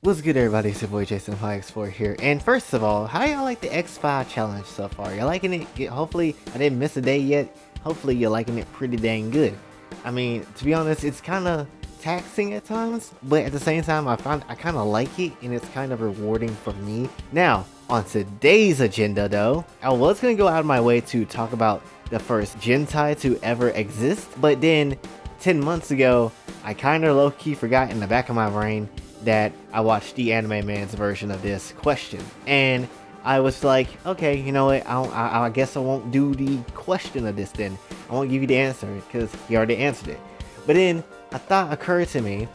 What's good, everybody? It's your boy Jason X4 here. And first of all, how y'all like the X5 challenge so far? Y'all liking it? Hopefully, I didn't miss a day yet. Hopefully, you're liking it pretty dang good. I mean, to be honest, it's kind of taxing at times, but at the same time, I kind of like it, and it's kind of rewarding for me. Now, on today's agenda, though, I was gonna go out of my way to talk about the first Jentai to ever exist, but then 10 months ago, I kind of low-key forgot in the back of my brain that I watched the anime man's version of this question, and I was like, okay, you know what, I guess I won't do the question of this then. I won't give you the answer because he already answered it. But then a thought occurred to me,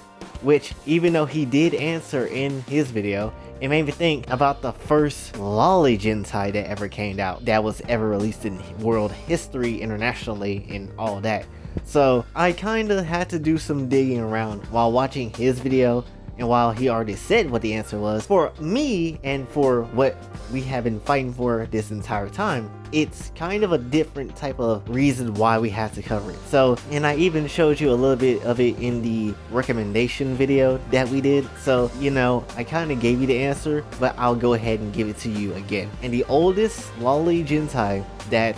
which even though he did answer in his video, it made me think about the first Loli Jentai that ever came out, that was ever released in world history internationally and all that. So I kind of had to do some digging around while watching his video, and while he already said what the answer was, for me and for what we have been fighting for this entire time, it's kind of a different type of reason why we have to cover it. So, and I even showed you a little bit of it in the recommendation video that we did. So, you know, I kind of gave you the answer, but I'll go ahead and give it to you again. And the oldest Loli Jentai that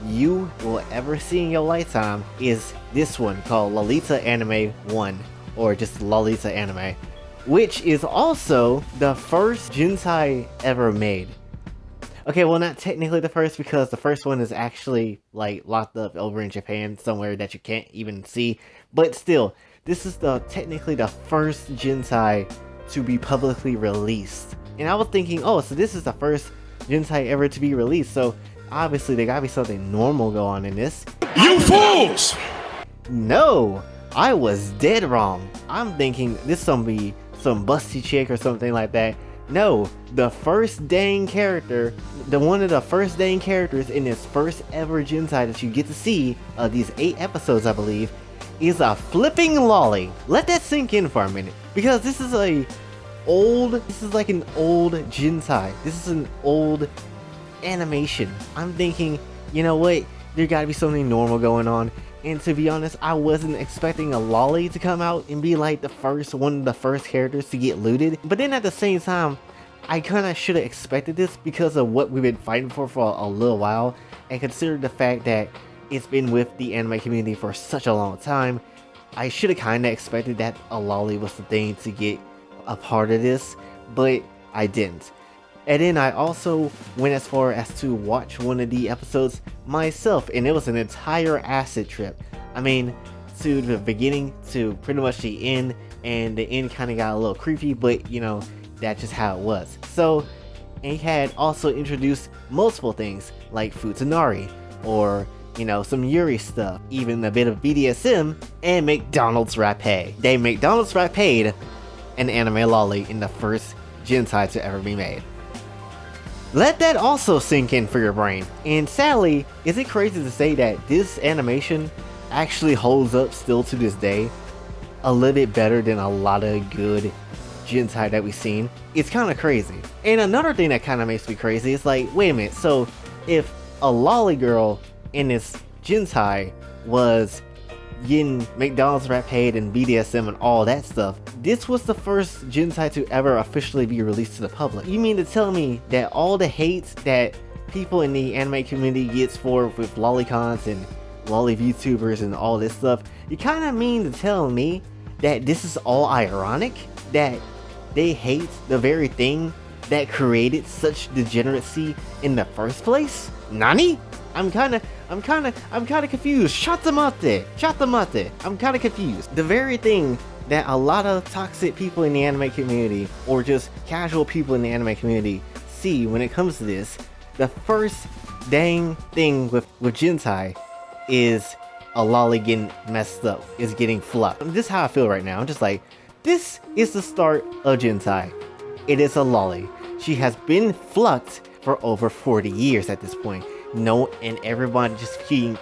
you will ever see in your lifetime is this one called Lolita Anime 1, or just Lolita Anime, which is also the first Jentai ever made. Okay, well, not technically the first, because the first one is actually like locked up over in Japan somewhere that you can't even see, but still, this is technically the first Jentai to be publicly released. And I was thinking, oh, so this is the first Jentai ever to be released, so obviously there gotta be something normal going on in this. You fools! No, I was dead wrong. I'm thinking this is gonna be some busty chick or something like that. No, the first dang character, one of the first dang characters in this first ever Jentai that you get to see, these 8 episodes I believe, is a flipping loli. Let that sink in for a minute, because this is like an old Jentai. This is an old animation. I'm thinking, you know what, there gotta be something normal going on. And to be honest, I wasn't expecting a loli to come out and be like one of the first characters to get looted. But then at the same time, I kind of should have expected this because of what we've been fighting for a little while. And considering the fact that it's been with the anime community for such a long time, I should have kind of expected that a loli was the thing to get a part of this, but I didn't. And then I also went as far as to watch one of the episodes myself, and it was an entire acid trip. I mean, to the beginning to pretty much the end, and the end kind of got a little creepy, but you know, that's just how it was. So, and he had also introduced multiple things like Futanari, or you know, some Yuri stuff, even a bit of BDSM, and McDonald's Rapade. They McDonald's Rapade an anime loli in the first Jentai to ever be made. Let that also sink in for your brain. And sadly, is it crazy to say that this animation actually holds up still to this day a little bit better than a lot of good Jentai that we've seen? It's kind of crazy. And another thing that kind of makes me crazy is like, wait a minute, so if a loli girl in this Jentai was getting McDonald's Rapade and BDSM and all that stuff, this was the first Jentai to ever officially be released to the public. You mean to tell me that all the hate that people in the anime community gets for with lolicons and loli VTubers and all this stuff, you kind of mean to tell me that this is all ironic? That they hate the very thing that created such degeneracy in the first place? Nani? I'm kind of confused. Shatamate. I'm kind of confused. The very thing that a lot of toxic people in the anime community, or just casual people in the anime community, see when it comes to this, the first dang thing with Jentai is a loli getting messed up, is getting fluffed. This is how I feel right now. I'm just like, this is the start of Jentai. It is a loli. She has been flucked for over 40 years at this point. No, and everybody just keep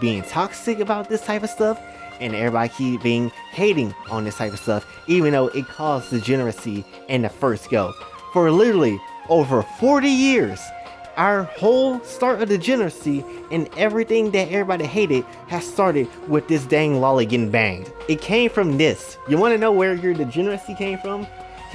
being toxic about this type of stuff, and everybody keep being hating on this type of stuff, even though it caused degeneracy in the first go. For literally over 40 years, our whole start of degeneracy and everything that everybody hated has started with this dang loli getting banged. It came from this. You want to know where your degeneracy came from?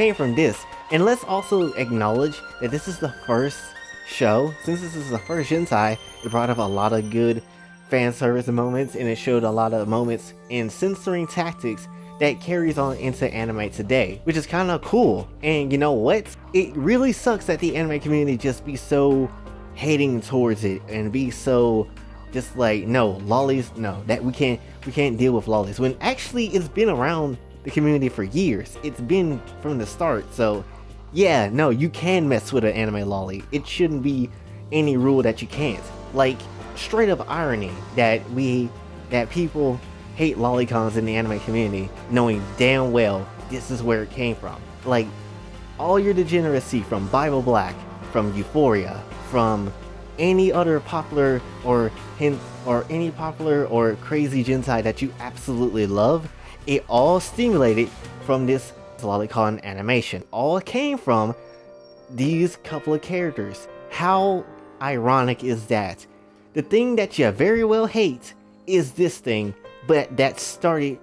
came from this. And let's also acknowledge that this is the first show. Since this is the first Jentai, it brought up a lot of good fan service moments, and it showed a lot of moments in censoring tactics that carries on into anime today, which is kind of cool. And you know what? It really sucks that the anime community just be so hating towards it and be so just like, no, lolis, no, that we can't deal with lolis, when actually it's been around the community for years. It's been from the start. So yeah, no, you can mess with an anime loli. It shouldn't be any rule that you can't. Like, straight up irony that people hate lolicons in the anime community, knowing damn well this is where it came from. Like, all your degeneracy from Bible Black, from Euphoria, from any other popular or any popular or crazy Jentai that you absolutely love, it all stimulated from this lolicon animation. All came from these couple of characters. How ironic is that? The thing that you very well hate is this thing, but that started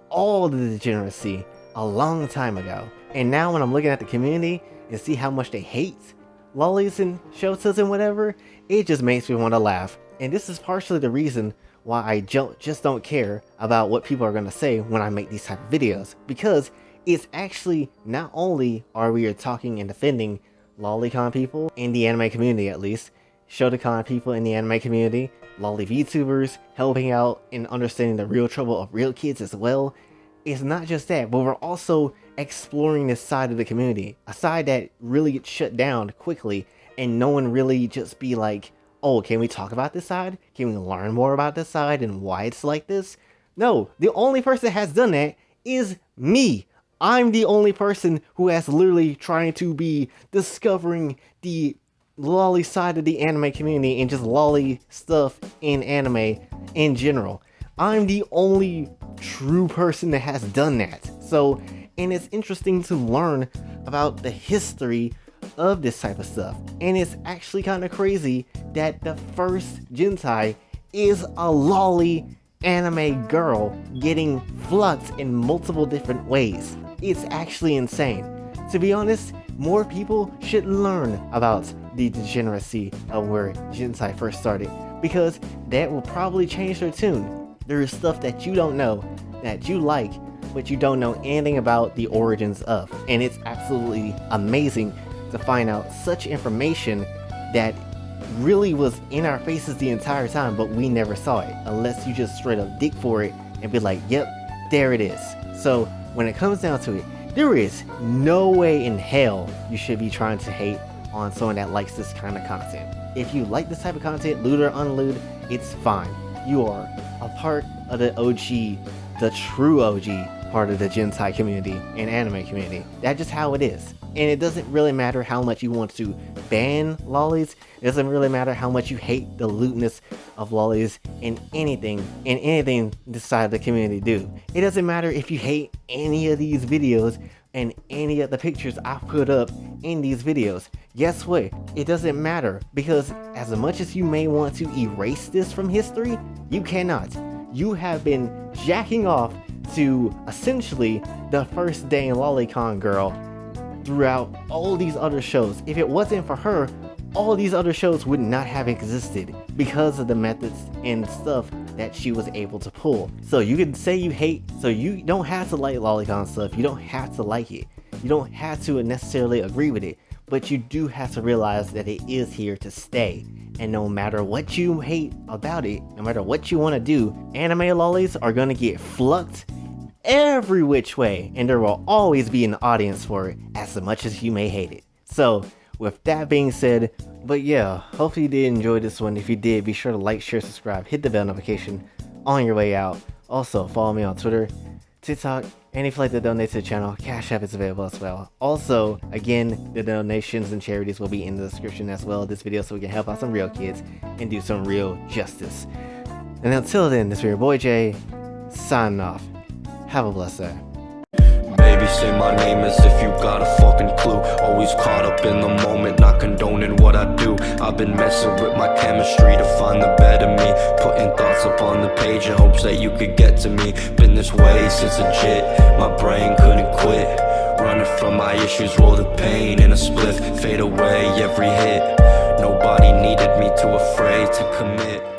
all the degeneracy a long time ago. And now when I'm looking at the community and see how much they hate lolis and shotas and whatever, it just makes me want to laugh. And this is partially the reason why I just don't care about what people are going to say when I make these type of videos, because it's actually not only are we talking and defending lolicon people in the anime community, at least shotacon people in the anime community, loli VTubers, helping out and understanding the real trouble of real kids as well. It's not just that, but we're also exploring this side of the community, a side that really gets shut down quickly and no one really just be like, oh, can we talk about this side? Can we learn more about this side and why it's like this? No, the only person that has done that is me. I'm the only person who has literally trying to be discovering the loli side of the anime community and just loli stuff in anime in general. I'm the only true person that has done that. So, and it's interesting to learn about the history of this type of stuff. And it's actually kind of crazy that the first Jentai is a loli anime girl getting flux in multiple different ways. It's actually insane. To be honest, more people should learn about the degeneracy of where Jentai first started, because that will probably change their tune. There is stuff that you don't know that you like, but you don't know anything about the origins of. And it's absolutely amazing to find out such information that really was in our faces the entire time, but we never saw it unless you just straight up dig for it and be like, yep, there it is. So when it comes down to it, there is no way in hell you should be trying to hate on someone that likes this kind of content. If you like this type of content, lewd or unlewd, it's fine. You are a part of the OG, the true OG part of the Jentai community and anime community. That's just how it is. And it doesn't really matter how much you want to ban lolis. It doesn't really matter how much you hate the lewdness of lolis in anything this side of the community do. It doesn't matter if you hate any of these videos and any of the pictures I put up in these videos. Guess what? It doesn't matter, because as much as you may want to erase this from history, you cannot. You have been jacking off to essentially the first dang lolicon girl throughout all these other shows. If it wasn't for her, all these other shows would not have existed because of the methods and stuff that she was able to pull. So you can say you hate, so you don't have to like lolicon stuff, you don't have to like it, you don't have to necessarily agree with it, but you do have to realize that it is here to stay. And no matter what you hate about it, no matter what you want to do, anime lolis are gonna get flucked every which way, and there will always be an audience for it, as much as you may hate it. So with that being said, but yeah, hopefully you did enjoy this one. If you did, be sure to like, share, subscribe, hit the bell notification on your way out. Also follow me on Twitter, TikTok, and if you'd like to donate to the channel, Cash App is available as well. Also, again, the donations and charities will be in the description as well of this video, so we can help out some real kids and do some real justice. And until then, this is your boy Jay, signing off. Have a blessed day. Baby, say my name as if you got a fucking clue. Always caught up in the moment, not condoning what I do. I've been messing with my chemistry to find the better me, putting thoughts upon the page in hopes that you could get to me. Been this way since legit, my brain couldn't quit, running from my issues, roll the pain in a spliff, fade away every hit. Nobody needed me, too afraid to commit.